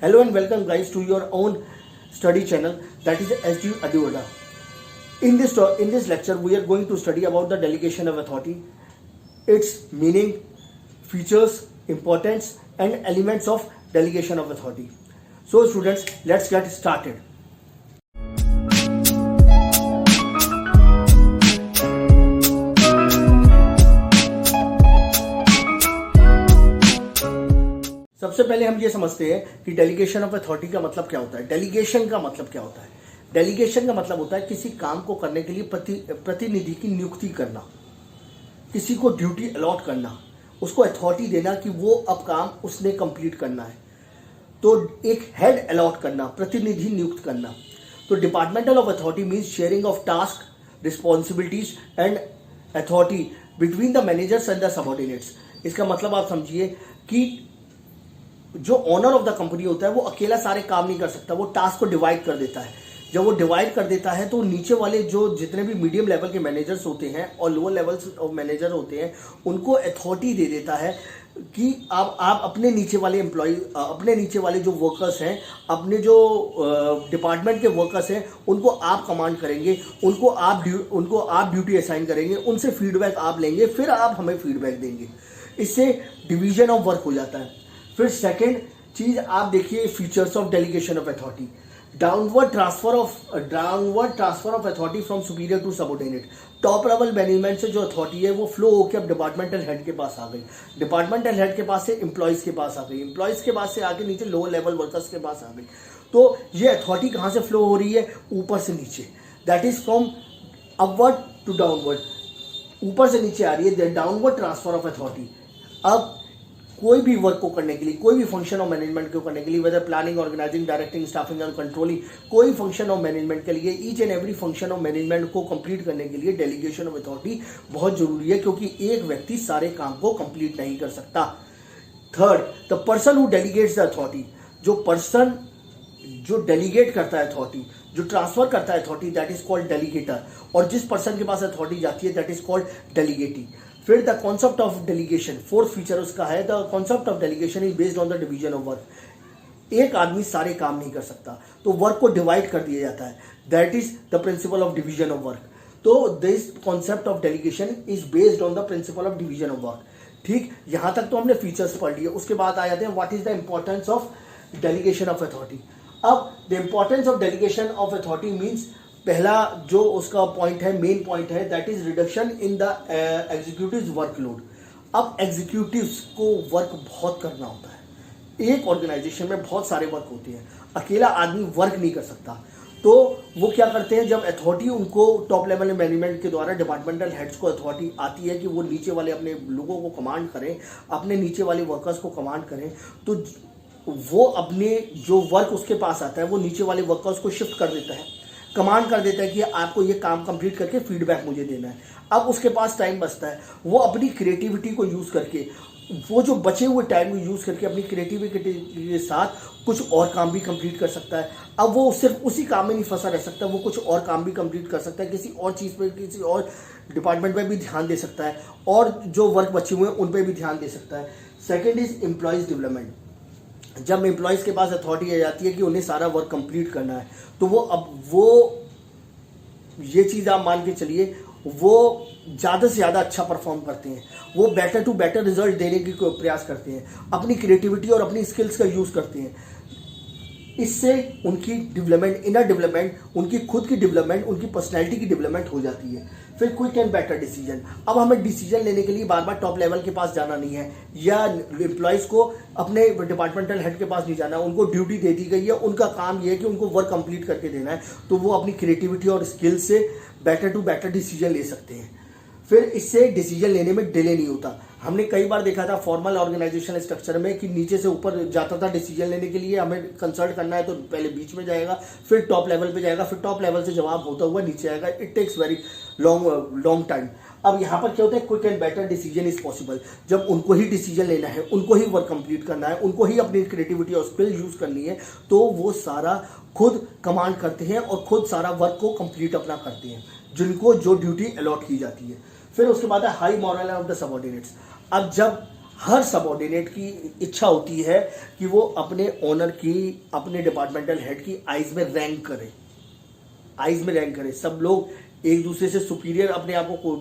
Hello and welcome guys to your own study channel, that is SDU Adioda. In this lecture we are going to study about the delegation of authority, its meaning, features, importance and elements of delegation of authority. So students, let's get started. सबसे पहले हम ये समझते हैं कि delegation of authority का मतलब क्या होता है। डेलीगेशन का मतलब क्या होता है? डेलीगेशन का मतलब होता है किसी काम को करने के लिए प्रतिनिधि की नियुक्ति करना, किसी को ड्यूटी अलॉट करना, उसको अथॉरिटी देना कि वो अब काम उसने कंप्लीट करना है। तो एक हेड अलॉट करना, प्रतिनिधि नियुक्त करना। तो departmental of authority means sharing of task, responsibilities and authority between the managers and the subordinates. इसका मतलब आप समझिए कि जो ओनर ऑफ द कंपनी होता है वो अकेला सारे काम नहीं कर सकता, वो टास्क को डिवाइड कर देता है। जब वो डिवाइड कर देता है तो नीचे वाले जो जितने भी मीडियम लेवल के मैनेजर्स होते हैं और लोअर लेवल्स ऑफ मैनेजर होते हैं उनको अथॉरिटी दे देता है कि आप अपने नीचे वाले एम्प्लॉय, अपने नीचे वाले जो वर्कर्स हैं, अपने जो डिपार्टमेंट के वर्कर्स हैं, उनको आप कमांड करेंगे, उनको आप ड्यूटी असाइन करेंगे, उनसे फीडबैक आप लेंगे, फिर आप हमें फीडबैक देंगे। इससे डिवीजन ऑफ वर्क हो जाता है। फिर सेकेंड चीज आप देखिए, features of delegation of authority. Downward transfer of authority from superior to subordinate. Top level management से जो अथॉरिटी है वो फ्लो होकर अब डिपार्टमेंटल हेड के पास आ गई, डिपार्टमेंटल हेड के पास से एम्प्लॉयज के पास आ गई, एम्प्लॉयज के पास से आके नीचे लोअर लेवल वर्कर्स के पास आ गई। तो ये अथॉरिटी कहाँ से फ्लो हो रही है? ऊपर से नीचे, that is from upward to downward. ऊपर से नीचे आ रही है डाउनवर्ड ट्रांसफर ऑफ अथॉरिटी। अब कोई भी वर्क को करने के लिए, कोई भी फंक्शन ऑफ मैनेजमेंट को करने के लिए, whether planning, organising, directing, staffing and controlling, कोई फंक्शन ऑफ मैनेजमेंट के लिए, each and every function of management को कंप्लीट करने के लिए डेलीगेशन ऑफ अथॉरिटी बहुत जरूरी है, क्योंकि एक व्यक्ति सारे काम को कंप्लीट नहीं कर सकता। Third, the person who delegates the authority. जो पर्सन जो डेलीगेट करता है अथॉरिटी, जो ट्रांसफर करता है authority, that is called delegator. और जिस पर्सन के पास अथॉरिटी जाती है दैट इज कॉल्ड डेलीगेटी। फिर the concept of delegation, fourth feature उसका है, the concept of delegation is based on the division of work. एक आदमी सारे काम नहीं कर सकता, तो वर्क को डिवाइड कर दिया जाता है, that is the principle of division of work. तो this concept of delegation is based on the principle of division of work. ठीक, यहां तक तो हमने फीचर्स पढ़ लिए। उसके बाद आ जाते हैं what is the importance of delegation of authority. अब the importance of delegation of authority means, पहला जो उसका पॉइंट है, मेन पॉइंट है, that is reduction in the executive workload. अब एग्जीक्यूटिव्स को वर्क बहुत करना होता है, एक ऑर्गेनाइजेशन में बहुत सारे वर्क होते हैं, अकेला आदमी वर्क नहीं कर सकता। तो वो क्या करते हैं, जब अथॉरिटी उनको टॉप लेवल मैनेजमेंट के द्वारा डिपार्टमेंटल हेड्स को अथॉरिटी आती है कि वो नीचे वाले अपने लोगों को कमांड करें, अपने नीचे वाले वर्कर्स को कमांड करें, तो वो अपने जो वर्क उसके पास आता है वो नीचे वाले वर्कर्स को शिफ्ट कर देता है, कमांड कर देता है कि आपको ये काम कंप्लीट करके फीडबैक मुझे देना है। अब उसके पास टाइम बचता है, वो अपनी क्रिएटिविटी को यूज़ करके, वो जो बचे हुए टाइम को यूज़ करके अपनी क्रिएटिविटी के साथ कुछ और काम भी कंप्लीट कर सकता है। अब वो सिर्फ उसी काम में नहीं फंसा रह सकता, वो कुछ और काम भी कंप्लीट कर सकता है, किसी और चीज़ पे, किसी और डिपार्टमेंट में भी ध्यान दे सकता है, और जो वर्क बचे हुए हैं उन पर भी ध्यान दे सकता है। Second is employees development. जब एम्प्लॉयज़ के पास अथॉरिटी आ जाती है कि उन्हें सारा वर्क कंप्लीट करना है, तो वो ये चीज़ आप मान के चलिए, वो ज़्यादा से ज़्यादा अच्छा परफॉर्म करते हैं, वो बेटर टू बेटर रिजल्ट देने की प्रयास करते हैं, अपनी क्रिएटिविटी और अपनी स्किल्स का यूज़ करते हैं। इससे उनकी डेवलपमेंट, इनर डेवलपमेंट, उनकी खुद की डेवलपमेंट, उनकी पर्सनैलिटी की डेवलपमेंट हो जाती है। फिर क्विक एंड बेटर डिसीजन। अब हमें डिसीजन लेने के लिए बार बार टॉप लेवल के पास जाना नहीं है, या एम्प्लॉयज़ को अपने डिपार्टमेंटल हेड के पास नहीं जाना, उनको ड्यूटी दे दी गई है, उनका काम ये है कि उनको वर्क कंप्लीट करके देना है, तो वो अपनी क्रिएटिविटी और स्किल से बेटर टू बेटर डिसीजन ले सकते हैं। फिर इससे डिसीजन लेने में डिले नहीं होता। हमने कई बार देखा था फॉर्मल ऑर्गेनाइजेशन स्ट्रक्चर में कि नीचे से ऊपर जाता था डिसीजन लेने के लिए, हमें कंसल्ट करना है तो पहले बीच में जाएगा, फिर टॉप लेवल पे जाएगा, फिर टॉप लेवल से जवाब होता हुआ नीचे आएगा। It takes very long time. अब यहाँ पर क्या होता है, quick and better decision is possible. जब उनको ही डिसीजन लेना है, उनको ही वर्क कंप्लीट करना है, उनको ही अपनी क्रिएटिविटी और स्किल यूज करनी है, तो वो सारा खुद कमांड करते हैं और खुद सारा वर्क को कंप्लीट अपना करते हैं, जिनको जो ड्यूटी अलॉट की जाती है। फिर उसके बाद है high moral of the subordinates. अब जब हर सबऑर्डिनेट की इच्छा होती है कि वो अपने ओनर की, अपने डिपार्टमेंटल हेड की आइज में रैंक करे, आइज में रैंक करे। सब लोग एक दूसरे से सुपीरियर अपने आप को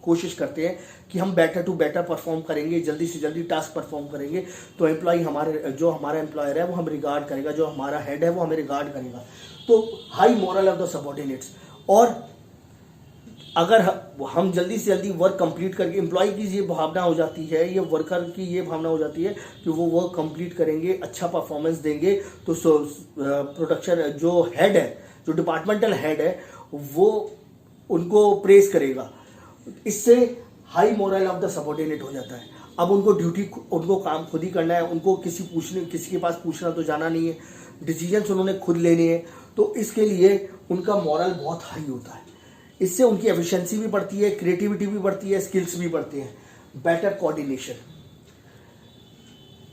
कोशिश करते हैं कि हम बेटर टू बेटर परफॉर्म करेंगे, जल्दी से जल्दी टास्क परफॉर्म करेंगे, तो एम्प्लॉय हमारे, जो हमारा एम्प्लॉयर है वो हम रिगार्ड करेगा, जो हमारा हेड है वो हमें रिगार्ड करेगा। तो high moral of the subordinates. और अगर हम जल्दी से जल्दी वर्क कंप्लीट करके, एम्प्लॉय की ये भावना हो जाती है, ये वर्कर की ये भावना हो जाती है कि वो वर्क कंप्लीट करेंगे, अच्छा परफॉर्मेंस देंगे, तो प्रोडक्शन जो हेड है, जो डिपार्टमेंटल हेड है, वो उनको प्रेज करेगा। इससे high moral of the subordinate हो जाता है। अब उनको ड्यूटी, उनको काम खुद ही करना है, उनको किसी के पास पूछना तो जाना नहीं है, डिसीजंस उन्होंने खुद लेने हैं, तो इसके लिए उनका मोरल बहुत हाई होता है। इससे उनकी एफिशिएंसी भी बढ़ती है, क्रिएटिविटी भी बढ़ती है, स्किल्स भी बढ़ते हैं। बेटर कोऑर्डिनेशन,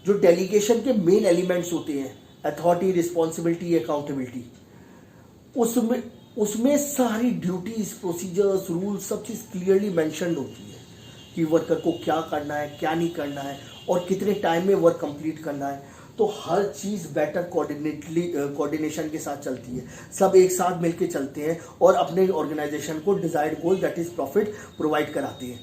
जो डेलीगेशन के मेन एलिमेंट्स होते हैं, अथॉरिटी, रिस्पॉन्सिबिलिटी, अकाउंटेबिलिटी, उसमें सारी ड्यूटीज, प्रोसीजर्स, रूल्स, सब चीज़ क्लियरली मेंशन्ड होती है कि वर्कर को क्या करना है, क्या नहीं करना है, और कितने टाइम में वर्क कंप्लीट करना है। तो हर चीज़ बेटर कोऑर्डिनेशन के साथ चलती है। सब एक साथ मिलकर चलते हैं और अपने ऑर्गेनाइजेशन को desired goal, that is profit, provide कराते हैं।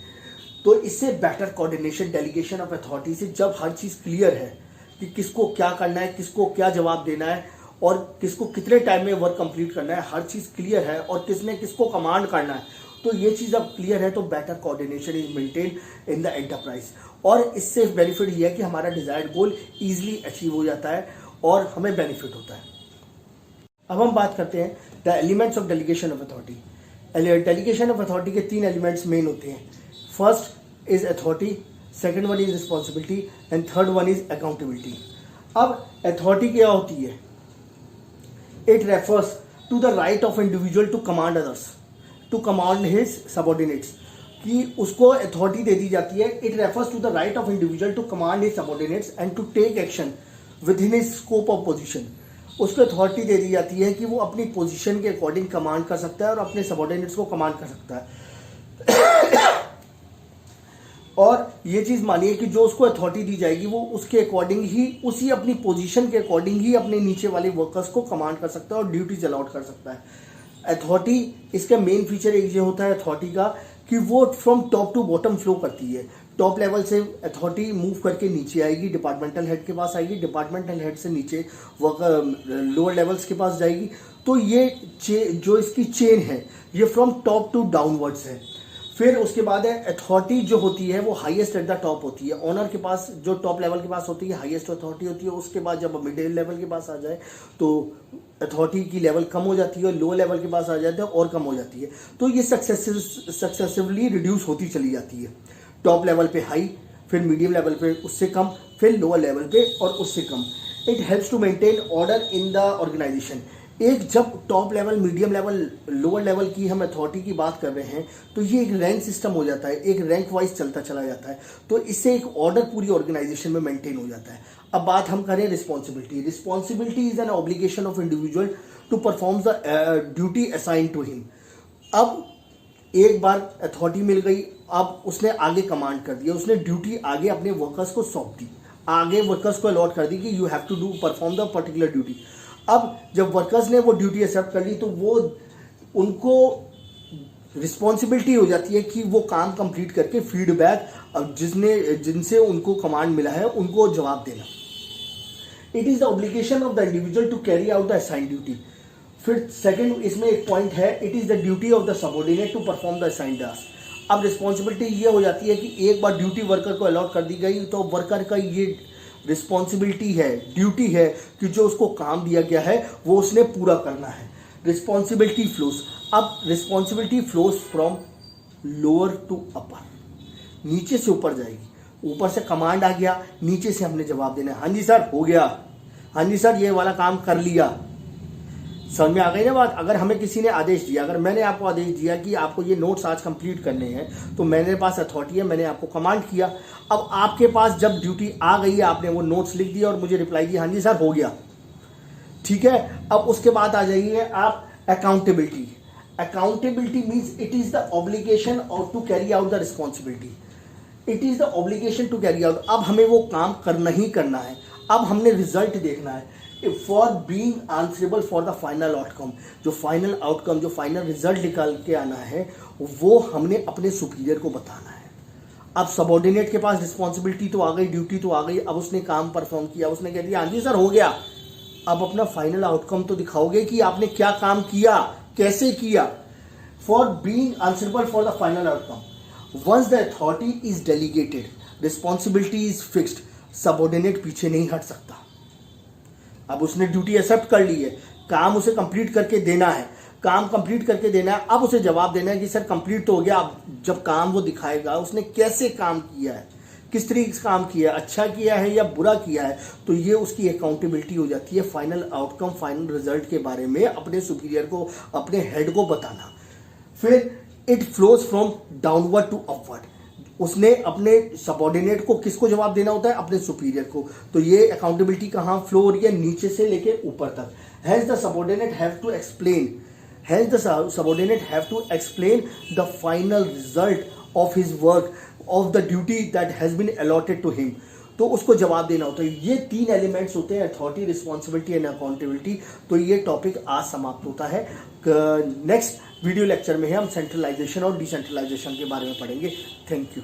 तो इससे better coordination, delegation of authority से, जब हर चीज़ क्लियर है कि किसको क्या करना है, किसको क्या जवाब देना है, और किसको कितने टाइम में वर्क कंप्लीट करना है, हर चीज़ क्लियर है, और किसने किसको कमांड करना है, तो ये चीज़ अब क्लियर है, तो better coordination is maintain in the enterprise. और इससे बेनिफिट ये है कि हमारा डिजायर्ड गोल इजीली अचीव हो जाता है और हमें बेनिफिट होता है। अब हम बात करते हैं the elements of delegation of authority. Delegation of authority के 3 एलिमेंट्स मेन होते हैं। First is authority, second one is responsibility, and third one is accountability. अब अथॉरिटी क्या होती है? It refers to the right of individual to command others, to command his subordinates, कि उसको authority दे दी जाती है। It refers to the right of individual to command his subordinates and to take action within his scope of position. उसको authority दे दी जाती है कि वो अपनी पोजीशन के अकॉर्डिंग कमांड कर सकता है और अपने सबऑर्डिनेट्स को कमांड कर सकता है। और ये चीज़ मानिए कि जो उसको अथॉरिटी दी जाएगी वो उसके अकॉर्डिंग ही, उसी अपनी पोजीशन के अकॉर्डिंग ही अपने नीचे वाले वर्कर्स को कमांड कर सकता है और ड्यूटीज अलॉट कर सकता है। अथॉरिटी, इसका मेन फीचर एक ये होता है अथॉरिटी का कि वो from top to bottom flow करती है। टॉप लेवल से अथॉरिटी मूव करके नीचे आएगी, डिपार्टमेंटल हेड के पास आएगी, डिपार्टमेंटल हेड से नीचे लोअर लेवल्स के पास जाएगी। तो ये जो इसकी चेन है ये फ्रॉम टॉप टू डाउनवर्ड्स है। फिर उसके बाद है अथॉरिटी जो होती है वो हाईएस्ट एट द टॉप होती है। ऑनर के पास, जो टॉप लेवल के पास होती है, हाईएस्ट अथॉरिटी होती है। उसके बाद जब मिडिल लेवल के पास आ जाए तो अथॉरिटी की लेवल कम हो जाती है, लो लेवल के पास आ जाते हैं और कम हो जाती है। तो ये सक्सेसिवली रिड्यूस होती चली जाती है। टॉप लेवल पे हाई, फिर मीडियम लेवल पे उससे कम, फिर लोअर लेवल पे और उससे कम। It helps to maintain order in the organisation. एक जब top level, medium level, lower level की हम अथॉरिटी की बात कर रहे हैं तो ये एक रैंक सिस्टम हो जाता है, एक रैंक वाइज चलता चला जाता है। तो इससे एक ऑर्डर पूरी ऑर्गेनाइजेशन में मेंटेन हो जाता है। अब बात हम करें responsibility. Responsibility is an obligation of individual to perform the duty assign to him. अब एक बार अथॉरिटी मिल गई, अब उसने आगे कमांड कर दिया, उसने ड्यूटी आगे अपने वर्कर्स को सौंप दी, आगे वर्कर्स को अलॉट कर दी कि you have to do perform the particular duty. अब जब वर्कर्स ने वो ड्यूटी एक्सेप्ट कर ली तो वो उनको रिस्पॉन्सिबिलिटी हो जाती है कि वो काम कंप्लीट करके फीडबैक, अब जिनसे उनको कमांड मिला है उनको जवाब देना। It is the obligation of the individual to carry out the assign duty. फिर सेकंड इसमें एक पॉइंट है, it is the duty of the subordinate to perform the assign task. अब रिस्पॉन्सिबिलिटी ये हो जाती है कि एक बार ड्यूटी वर्कर को अलॉट कर दी गई तो वर्कर का ये रिस्पॉन्सिबिलिटी है, ड्यूटी है कि जो उसको काम दिया गया है वो उसने पूरा करना है। Responsibility flows. अब responsibility flows from lower to upper, नीचे से ऊपर जाएगी। ऊपर से कमांड आ गया, नीचे से हमने जवाब देना है, हाँ जी सर हो गया, हाँ जी सर ये वाला काम कर लिया। समझ में आ गई ना बात? अगर हमें किसी ने आदेश दिया, अगर मैंने आपको आदेश दिया कि आपको ये नोट्स आज कंप्लीट करने हैं, तो मेरे पास अथॉरिटी है, मैंने आपको कमांड किया। अब आपके पास जब ड्यूटी आ गई है, आपने वो नोट्स लिख दिया और मुझे रिप्लाई दिया, हाँ जी सर हो गया, ठीक है। अब उसके बाद आ जाइए आप accountability. Accountability means it is the obligation और to carry out the responsibility. It is the obligation to carry out. अब हमें वो काम करना ही करना है, अब हमने रिजल्ट देखना है। For being answerable for the final outcome, जो फाइनल आउटकम, जो फाइनल रिजल्ट निकाल के आना है, वो हमने अपने सुपीरियर को बताना है। अब सबॉर्डिनेट के पास रिस्पॉन्सिबिलिटी तो आ गई, ड्यूटी तो आ गई, अब उसने काम परफॉर्म किया, उसने कह दिया हाँ जी सर हो गया। अब अपना फाइनल आउटकम तो दिखाओगे कि आपने क्या काम किया, कैसे किया। For being answerable for the final outcome, once the authority is delegated, responsibility is fixed, subordinate पीछे नहीं हट सकता। अब उसने ड्यूटी एक्सेप्ट कर ली है, काम उसे कंप्लीट करके देना है, काम कंप्लीट करके देना है। अब उसे जवाब देना है कि सर कंप्लीट तो हो गया। अब जब काम वो दिखाएगा उसने कैसे काम किया है, किस तरीके से काम किया है, अच्छा किया है या बुरा किया है, तो ये उसकी अकाउंटेबिलिटी हो जाती है। फाइनल आउटकम, फाइनल रिजल्ट के बारे में अपने सुपीरियर को, अपने हेड को बताना। फिर it flows from downward to upward, उसने अपने सबॉर्डिनेट को किसको जवाब देना होता है, अपने सुपीरियर को। तो ये अकाउंटेबिलिटी कहाँ फ्लो हो रही है, नीचे से लेके ऊपर तक। Has the subordinate have to explain, has the subordinate have to explain the final result of his work, of the duty that has been allotted to him. तो उसको जवाब देना होता है। ये 3 एलिमेंट्स होते हैं, अथॉरिटी, रिस्पॉन्सिबिलिटी एंड अकाउंटेबिलिटी। तो ये टॉपिक आज समाप्त होता है। नेक्स्ट वीडियो लेक्चर में हम सेंट्रलाइजेशन और डिसेंट्रलाइजेशन के बारे में पढ़ेंगे। Thank you.